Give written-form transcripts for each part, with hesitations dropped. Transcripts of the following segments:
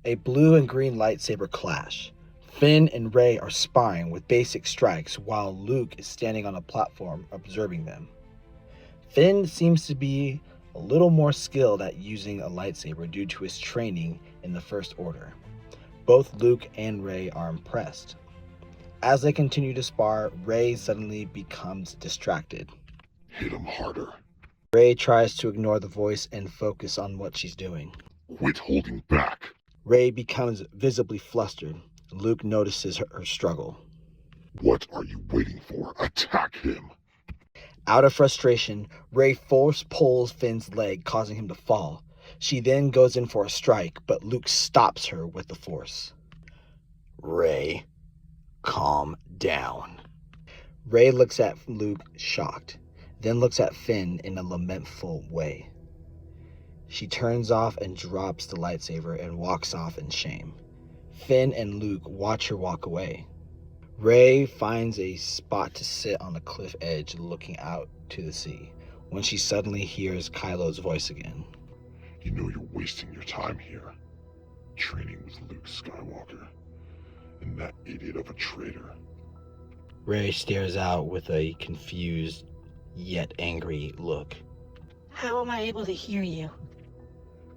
A blue and green lightsaber clash. Finn and Rey are sparring with basic strikes while Luke is standing on a platform observing them. Finn seems to be a little more skilled at using a lightsaber due to his training in the First Order. Both Luke and Rey are impressed. As they continue to spar, Rey suddenly becomes distracted. Hit him harder. Rey tries to ignore the voice and focus on what she's doing. Quit holding back. Rey becomes visibly flustered. Luke notices her struggle. What are you waiting for? Attack him. Out of frustration, Rey force pulls Finn's leg, causing him to fall. She then goes in for a strike, but Luke stops her with the Force. Rey, calm down. Rey looks at Luke shocked, then looks at Finn in a lamentful way. She turns off and drops the lightsaber and walks off in shame. Finn and Luke watch her walk away. Rey finds a spot to sit on the cliff edge looking out to the sea when she suddenly hears Kylo's voice again. You know you're wasting your time here, training with Luke Skywalker and that idiot of a traitor. Rey stares out with a confused yet angry look. How am I able to hear you?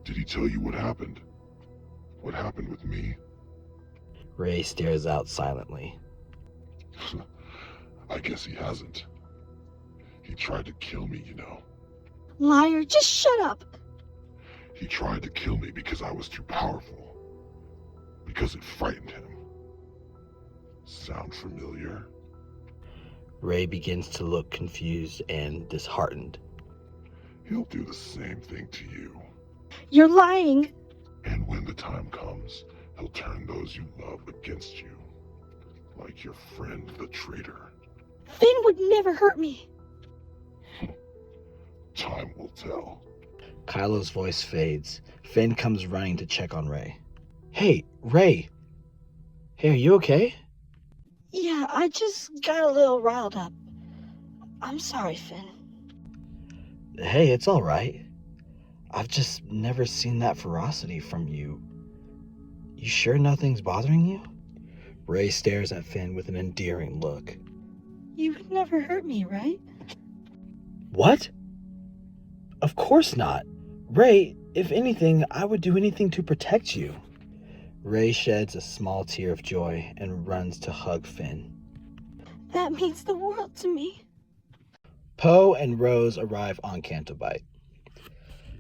Did he tell you what happened? What happened with me? Rey stares out silently. I guess he hasn't. He tried to kill me, you know. Liar, just shut up. He tried to kill me because I was too powerful. Because it frightened him. Sound familiar? Rey begins to look confused and disheartened. He'll do the same thing to you. You're lying. And when the time comes, he'll turn those you love against you. Like your friend, the traitor. Finn would never hurt me. Time will tell. Kylo's voice fades. Finn comes running to check on Rey. Hey, Rey! Hey, are you okay? Yeah, I just got a little riled up. I'm sorry, Finn. Hey, it's all right. I've just never seen that ferocity from you. You sure nothing's bothering you? Rey stares at Finn with an endearing look. You would never hurt me, right? What? Of course not. Rey, if anything, I would do anything to protect you. Rey sheds a small tear of joy and runs to hug Finn. That means the world to me. Poe and Rose arrive on Canto Bight.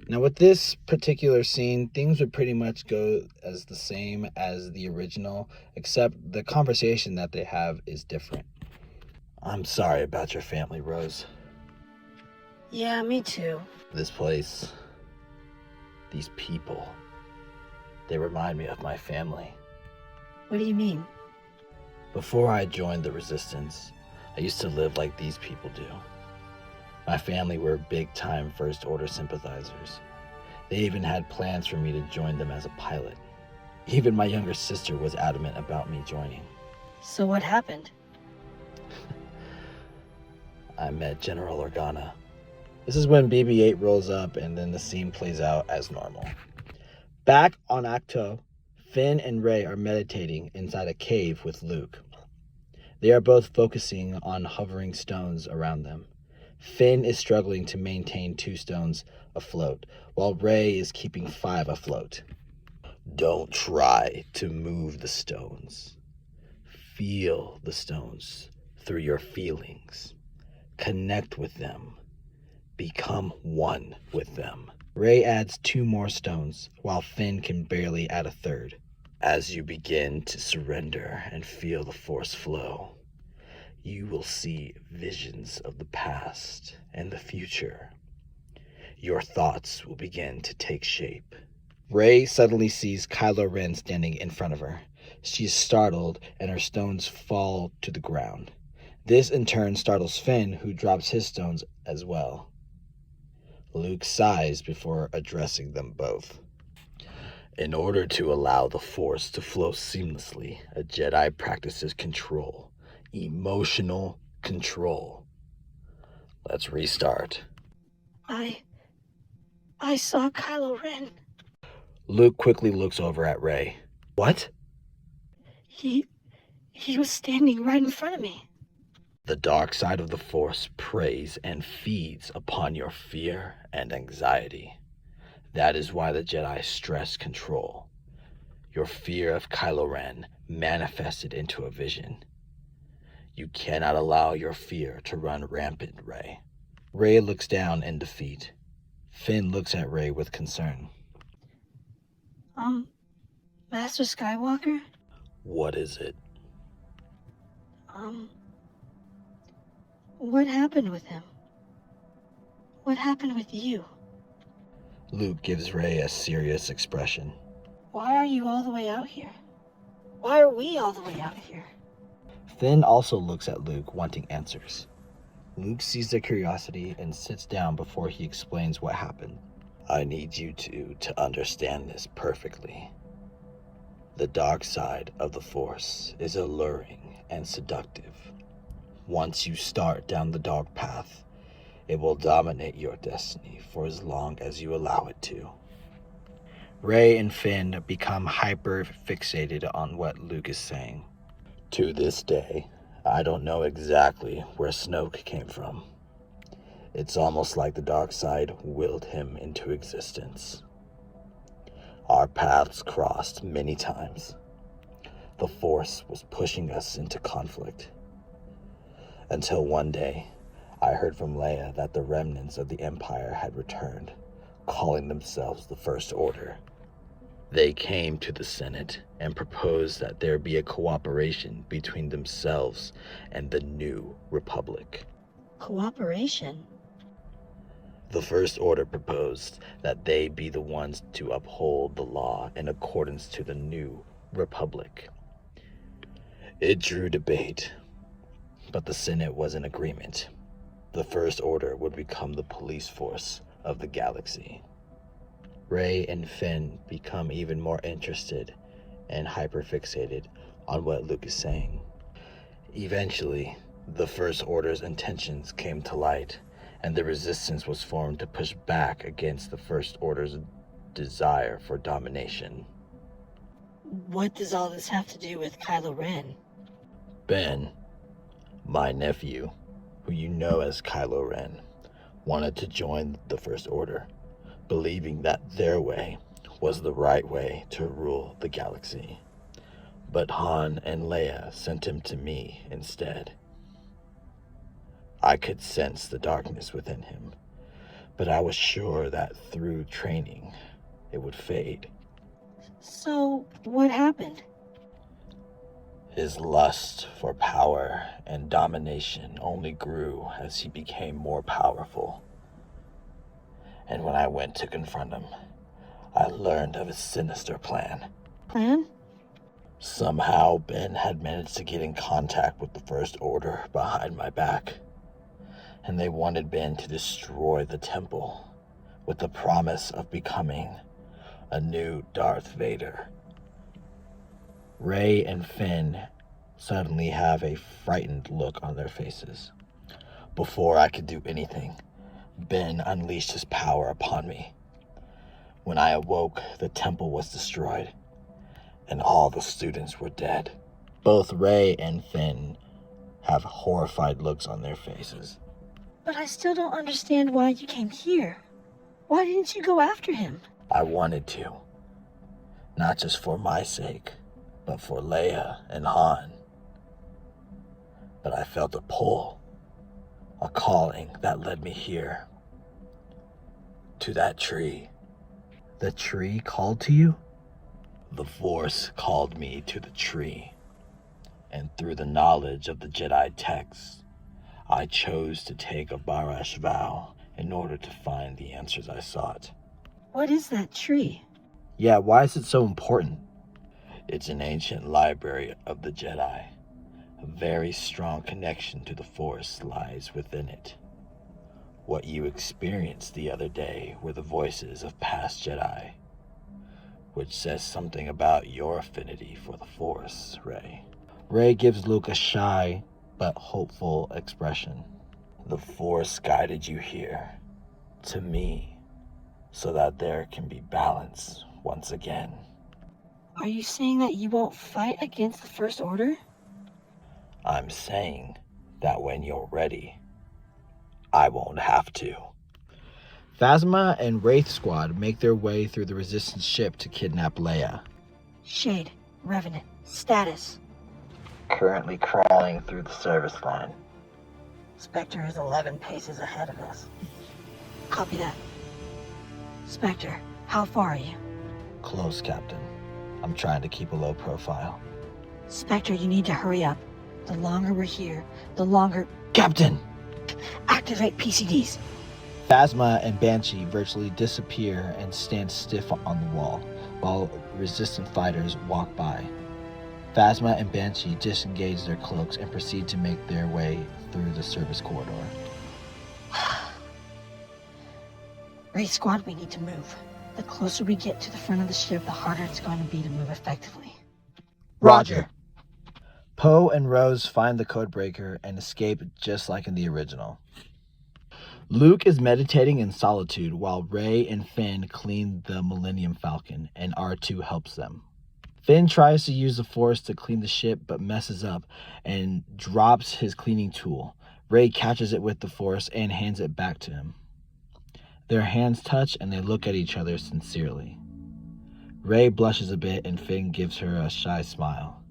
Now with this particular scene, things would pretty much go as the same as the original, except the conversation that they have is different. I'm sorry about your family, Rose. Yeah, me too. This place, these people, they remind me of my family. What do you mean? Before I joined the Resistance, I used to live like these people do. My family were big-time First Order sympathizers. They even had plans for me to join them as a pilot. Even my younger sister was adamant about me joining. So what happened? I met General Organa. This is when BB-8 rolls up and then the scene plays out as normal. Back on Ahch-To, Finn and Rey are meditating inside a cave with Luke. They are both focusing on hovering stones around them. Finn is struggling to maintain 2 stones afloat, while Rey is keeping 5 afloat. Don't try to move the stones. Feel the stones through your feelings. Connect with them. Become one with them. Rey adds 2 more stones, while Finn can barely add a 3rd. As you begin to surrender and feel the Force flow, you will see visions of the past and the future. Your thoughts will begin to take shape. Rey suddenly sees Kylo Ren standing in front of her. She is startled and her stones fall to the ground. This in turn startles Finn, who drops his stones as well. Luke sighs before addressing them both. In order to allow the Force to flow seamlessly, a Jedi practices control. Emotional control. Let's restart. I saw Kylo Ren. Luke quickly looks over at Rey. What? He was standing right in front of me. The dark side of the Force preys and feeds upon your fear and anxiety. That is why the Jedi stress control. Your fear of Kylo Ren manifested into a vision. You cannot allow your fear to run rampant, Rey. Rey looks down in defeat. Finn looks at Rey with concern. Master Skywalker? What is it? What happened with him? What happened with you? Luke gives Rey a serious expression. Why are you all the way out here? Why are we all the way out here? Finn also looks at Luke, wanting answers. Luke sees their curiosity and sits down before he explains what happened. I need you two to understand this perfectly. The dark side of the Force is alluring and seductive. Once you start down the dark path, it will dominate your destiny for as long as you allow it to. Rey and Finn become hyper-fixated on what Luke is saying. To this day, I don't know exactly where Snoke came from. It's almost like the dark side willed him into existence. Our paths crossed many times. The Force was pushing us into conflict. Until one day, I heard from Leia that the remnants of the Empire had returned, calling themselves the First Order. They came to the Senate and proposed that there be a cooperation between themselves and the new Republic. Cooperation? The First Order proposed that they be the ones to uphold the law in accordance to the new Republic. It drew debate, but the Senate was in agreement. The First Order would become the police force of the galaxy. Rey and Finn become even more interested and hyperfixated on what Luke is saying. Eventually, the First Order's intentions came to light, and the resistance was formed to push back against the First Order's desire for domination. What does all this have to do with Kylo Ren? Ben, my nephew, who you know as Kylo Ren, wanted to join the First Order, believing that their way was the right way to rule the galaxy. But Han and Leia sent him to me instead. I could sense the darkness within him, but I was sure that through training, it would fade. So, what happened? His lust for power and domination only grew as he became more powerful. And when I went to confront him, I learned of his sinister plan. Plan? Somehow, Ben had managed to get in contact with the First Order behind my back, and they wanted Ben to destroy the temple with the promise of becoming a new Darth Vader. Rey and Finn suddenly have a frightened look on their faces. Before I could do anything, Ben unleashed his power upon me. When I awoke, the temple was destroyed, and all the students were dead. Both Rey and Finn have horrified looks on their faces. But I still don't understand why you came here. Why didn't you go after him? I wanted to. Not just for my sake, but for Leia and Han. But I felt a pull, a calling that led me here. To that tree. The tree called to you? The Force called me to the tree. And through the knowledge of the Jedi texts, I chose to take a Barash vow in order to find the answers I sought. What is that tree? Yeah, why is it so important? It's an ancient library of the Jedi. A very strong connection to the Force lies within it. What you experienced the other day were the voices of past Jedi, which says something about your affinity for the Force, Rey. Rey gives Luke a shy but hopeful expression. The Force guided you here, to me, so that there can be balance once again. Are you saying that you won't fight against the First Order? I'm saying that when you're ready, I won't have to. Phasma and Wraith Squad make their way through the Resistance ship to kidnap Leia. Shade, Revenant, status. Currently crawling through the service line. Spectre is 11 paces ahead of us. Copy that. Spectre, how far are you? Close, Captain. I'm trying to keep a low profile. Spectre, you need to hurry up. The longer we're here, the longer... Captain! Activate PCDs. Phasma and Banshee virtually disappear and stand stiff on the wall, while resistant fighters walk by. Phasma and Banshee disengage their cloaks and proceed to make their way through the service corridor. Wraith Squad, we need to move. The closer we get to the front of the ship, the harder it's going to be to move effectively. Roger. Poe and Rose find the codebreaker and escape just like in the original. Luke is meditating in solitude while Rey and Finn clean the Millennium Falcon, and R2 helps them. Finn tries to use the Force to clean the ship but messes up and drops his cleaning tool. Rey catches it with the Force and hands it back to him. Their hands touch and they look at each other sincerely. Rey blushes a bit and Finn gives her a shy smile.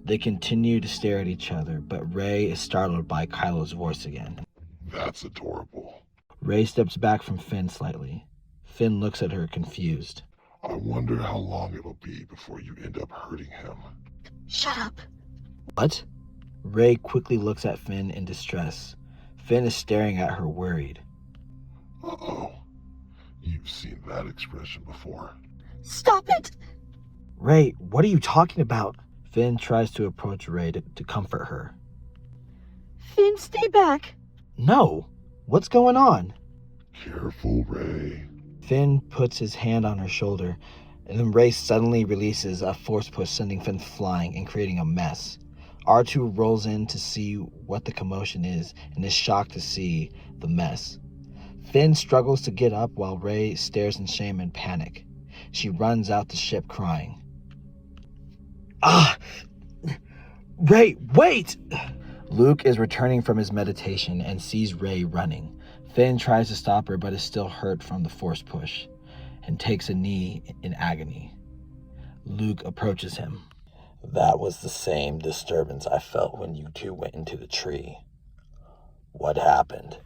They continue to stare at each other, but Rey is startled by Kylo's voice again. That's adorable. Rey steps back from Finn slightly. Finn looks at her confused. I wonder how long it'll be before you end up hurting him. Shut up. What? Rey quickly looks at Finn in distress. Finn is staring at her worried. Uh-oh. You've seen that expression before. Stop it! Rey, what are you talking about? Finn tries to approach Rey to comfort her. Finn, stay back. No! What's going on? Careful, Rey. Finn puts his hand on her shoulder, and then Rey suddenly releases a force push, sending Finn flying and creating a mess. R2 rolls in to see what the commotion is and is shocked to see the mess. Finn struggles to get up while Rey stares in shame and panic. She runs out the ship crying. Ah! Rey, wait! Luke is returning from his meditation and sees Rey running. Finn tries to stop her but is still hurt from the force push and takes a knee in agony. Luke approaches him. That was the same disturbance I felt when you two went into the tree. What happened?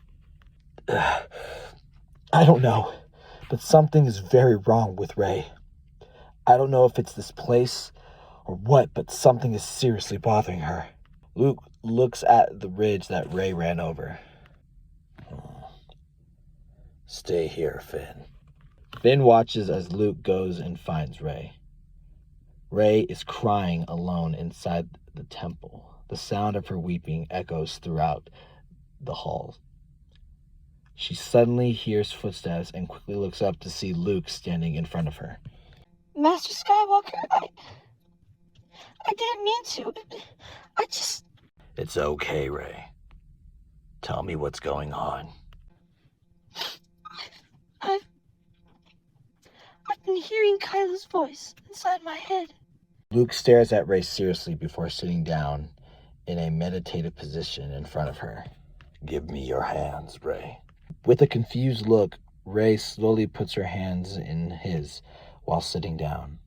I don't know, but something is very wrong with Rey. I don't know if it's this place or what, but something is seriously bothering her. Luke looks at the ridge that Rey ran over. Stay here, Finn. Finn watches as Luke goes and finds Rey. Rey is crying alone inside the temple. The sound of her weeping echoes throughout the hall. She suddenly hears footsteps and quickly looks up to see Luke standing in front of her. Master Skywalker, I didn't mean to. I just... It's okay, Rey. Tell me what's going on. I've been hearing Kylo's voice inside my head. Luke stares at Rey seriously before sitting down in a meditative position in front of her. Give me your hands, Rey. With a confused look, Rey slowly puts her hands in his while sitting down.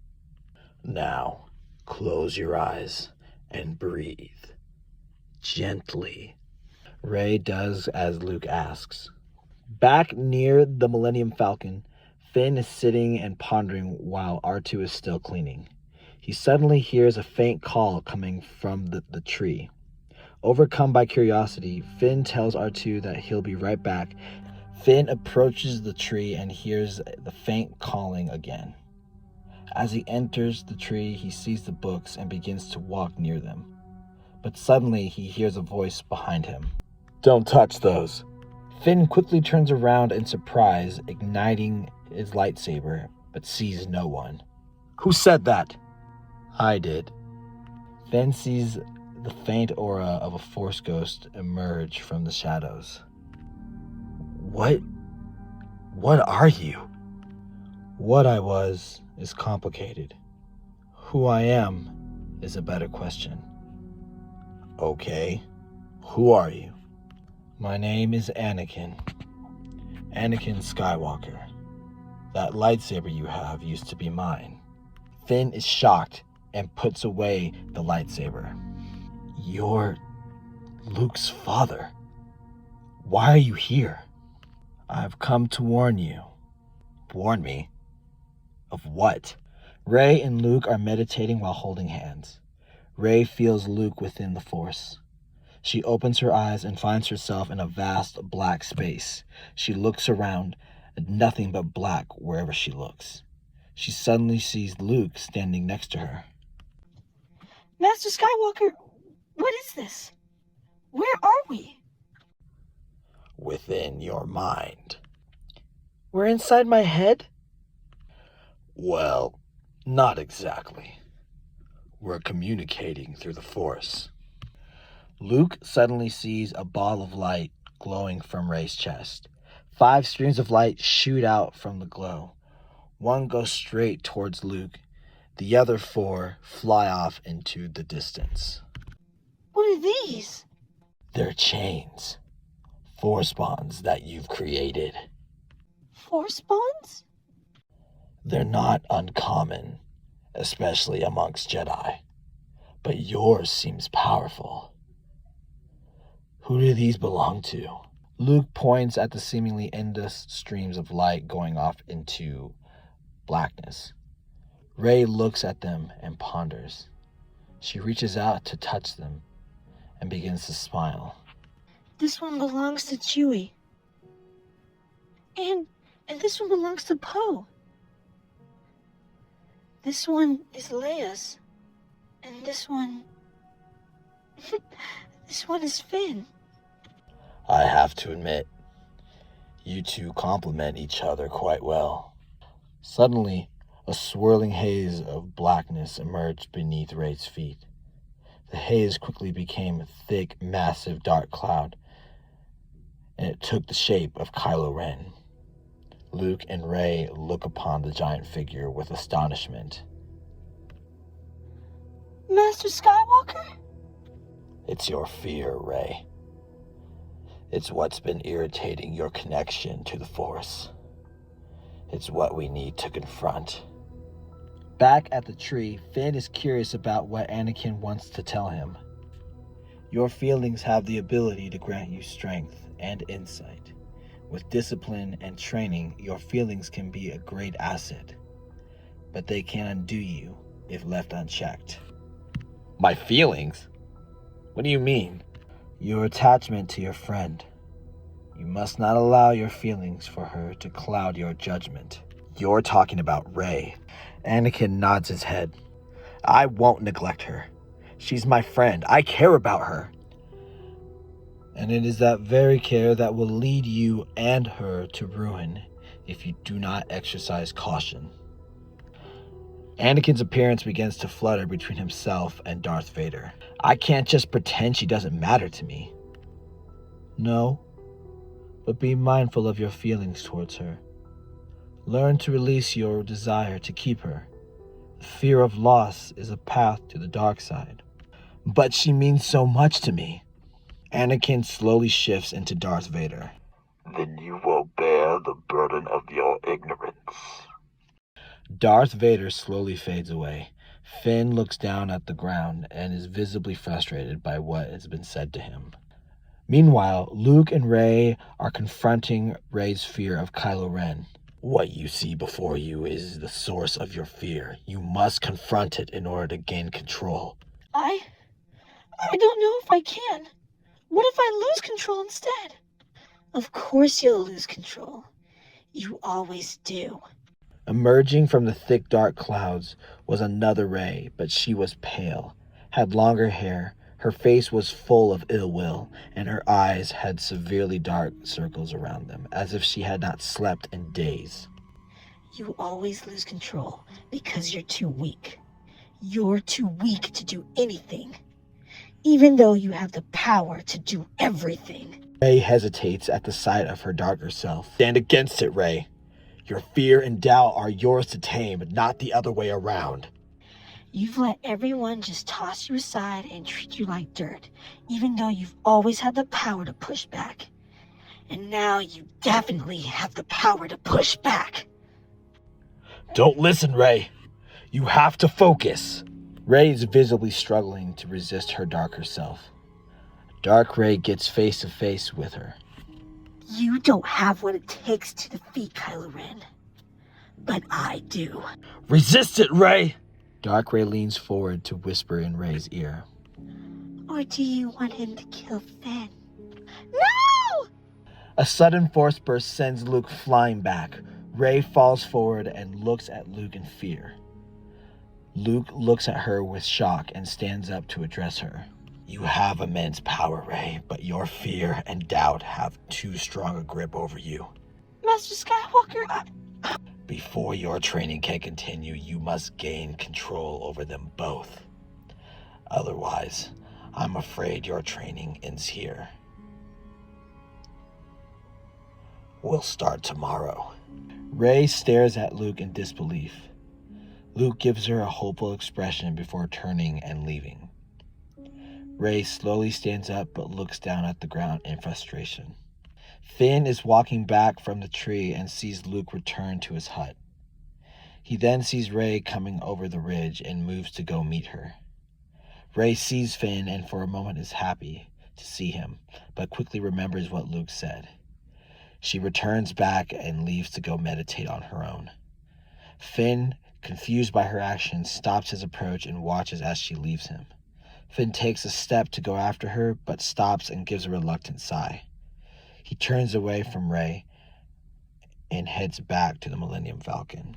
Now, close your eyes and breathe. Gently. Rey does as Luke asks. Back near the Millennium Falcon, Finn is sitting and pondering while R2 is still cleaning. He suddenly hears a faint call coming from the tree. Overcome by curiosity, Finn tells R2 that he'll be right back. Finn approaches the tree and hears the faint calling again. As he enters the tree, he sees the books and begins to walk near them. But suddenly he hears a voice behind him. Don't touch those. Finn quickly turns around in surprise, igniting his lightsaber, but sees no one. Who said that? I did. Finn sees the faint aura of a Force ghost emerge from the shadows. What are you? What I was is complicated. Who I am is a better question. Okay, who are you? My name is Anakin. Anakin Skywalker. That lightsaber you have used to be mine. Finn is shocked and puts away the lightsaber. You're Luke's father. Why are you here? I've come to warn you. Warn me? Of what? Rey and Luke are meditating while holding hands. Rey feels Luke within the Force. She opens her eyes and finds herself in a vast black space. She looks around, nothing but black wherever she looks. She suddenly sees Luke standing next to her. Master Skywalker, what is this? Where are we? Within your mind. We're inside my head? Well, not exactly. We're communicating through the Force. Luke suddenly sees a ball of light glowing from Rey's chest. 5 streams of light shoot out from the glow. One goes straight towards Luke. The other 4 fly off into the distance. What are these? They're chains. Force bonds that you've created. Force bonds? They're not uncommon, especially amongst Jedi. But yours seems powerful. Who do these belong to? Luke points at the seemingly endless streams of light going off into blackness. Rey looks at them and ponders. She reaches out to touch them and begins to smile. This one belongs to Chewie. And this one belongs to Poe. This one is Leia's. And this one... this one is Finn. I have to admit, you two complement each other quite well. Suddenly, a swirling haze of blackness emerged beneath Rey's feet. The haze quickly became a thick, massive dark cloud, and it took the shape of Kylo Ren. Luke and Rey look upon the giant figure with astonishment. Master Skywalker? It's your fear, Rey. It's what's been irritating your connection to the Force. It's what we need to confront. Back at the tree, Finn is curious about what Anakin wants to tell him. Your feelings have the ability to grant you strength and insight. With discipline and training, your feelings can be a great asset, but they can undo you if left unchecked. My feelings? What do you mean? Your attachment to your friend. You must not allow your feelings for her to cloud your judgment. You're talking about Rey. Anakin nods his head. I won't neglect her. She's my friend. I care about her. And it is that very care that will lead you and her to ruin if you do not exercise caution. Anakin's appearance begins to flutter between himself and Darth Vader. I can't just pretend she doesn't matter to me. No, but be mindful of your feelings towards her. Learn to release your desire to keep her. The fear of loss is a path to the dark side. But she means so much to me. Anakin slowly shifts into Darth Vader. Then you will bear the burden of your ignorance. Darth Vader slowly fades away. Finn looks down at the ground and is visibly frustrated by what has been said to him. Meanwhile, Luke and Rey are confronting Rey's fear of Kylo Ren. What you see before you is the source of your fear. You must confront it in order to gain control. I don't know if I can. What if I lose control instead? Of course you'll lose control. You always do. Emerging from the thick dark clouds was another Rey, but she was pale, had longer hair, her face was full of ill will, and her eyes had severely dark circles around them, as if she had not slept in days. You always lose control because you're too weak. You're too weak to do anything, even though you have the power to do everything. Rey hesitates at the sight of her darker self. Stand against it, Rey. Your fear and doubt are yours to tame, not the other way around. You've let everyone just toss you aside and treat you like dirt, even though you've always had the power to push back. And now you definitely have the power to push back. Don't listen, Rey. You have to focus. Rey is visibly struggling to resist her darker self. Dark Rey gets face to face with her. You don't have what it takes to defeat Kylo Ren. But I do. Resist it, Rey! Dark Rey leans forward to whisper in Rey's ear. Or do you want him to kill Finn? No! A sudden force burst sends Luke flying back. Rey falls forward and looks at Luke in fear. Luke looks at her with shock and stands up to address her. You have immense power, Rey, but your fear and doubt have too strong a grip over you. Master Skywalker, Before your training can continue, you must gain control over them both. Otherwise, I'm afraid your training ends here. We'll start tomorrow. Rey stares at Luke in disbelief. Luke gives her a hopeful expression before turning and leaving. Rey slowly stands up but looks down at the ground in frustration. Finn is walking back from the tree and sees Luke return to his hut. He then sees Rey coming over the ridge and moves to go meet her. Rey sees Finn and for a moment is happy to see him, but quickly remembers what Luke said. She returns back and leaves to go meditate on her own. Finn, confused by her actions, stops his approach and watches as she leaves him. Finn takes a step to go after her, but stops and gives a reluctant sigh. He turns away from Rey and heads back to the Millennium Falcon.